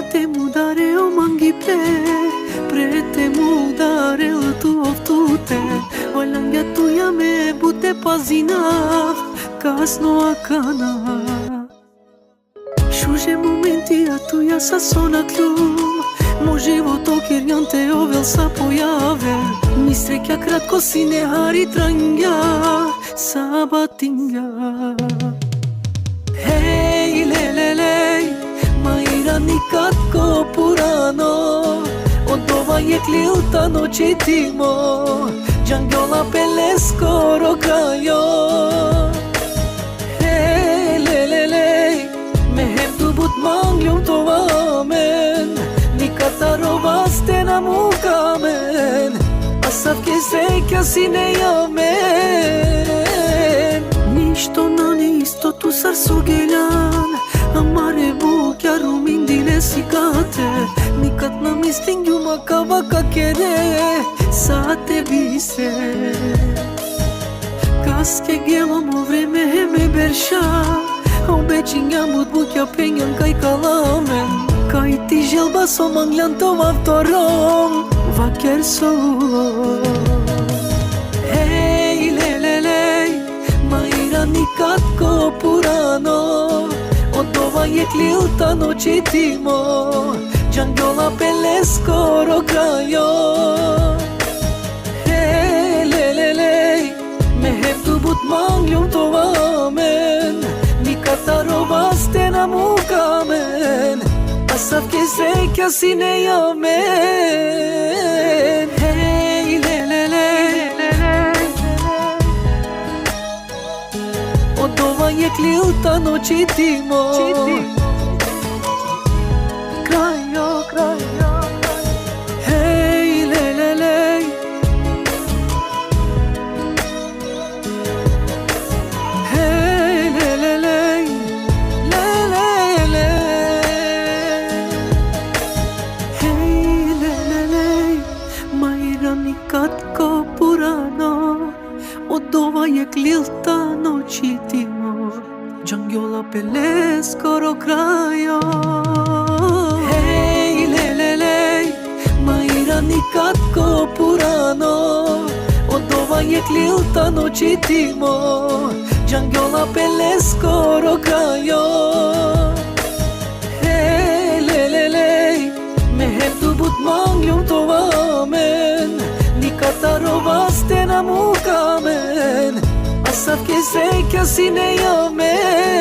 Prete mudare o mangipe, prete mudare o tu of tute, Valangya tuya me bute pazina, kasno akana. Šuže momenti a tuja sa sona klju, mo životo kjer te ovel sa pojave, mi sreća kratko si ne hari trangja, sabatinja. Hej, lelelej, maira nikad ko purano, od ova je klilta noći timo, Džangjola pele skoro krajo. Hej, lelelej, mehem tu but manglum to vamen, nikataro stena mukamen, asavke sreća si ne jamen. Ništo na nisto tu sar sugeljan, amare bukja rumindile sikate, nikad nam istingju makava kakere, sa tebi se. Kaske gelom o vreme heme berša, obećinjam od bukja penjam kaj kalamen, kaj ti želba so manglan to avtorom, vaker solo. Hej, lelelej, maira nikad ko purano, od ova je klilta noći timo, Džangjola pele skoro krajo. Hej, lelelej, mehem tu but manglum to vamen, nikataro stena mukamen, asavke sreća si ne jamen. Hej, lelelej, od ova je klilta noći timo, krajo, krajo. Hej, lelelej, hej, lelelej, lelelej, hej, lelelej, maira nikad ko purano, od ova je klilta noći timo, Džangjola pele skoro krajo. Hej, lelelej, maira nikad ko purano, od ova je klilta noći timo, Džangjola pele skoro krajo. Hej, lelelej, mehem tu but manglum to vamen, nikataro stena mukamen, asavke sreća si ne jamen.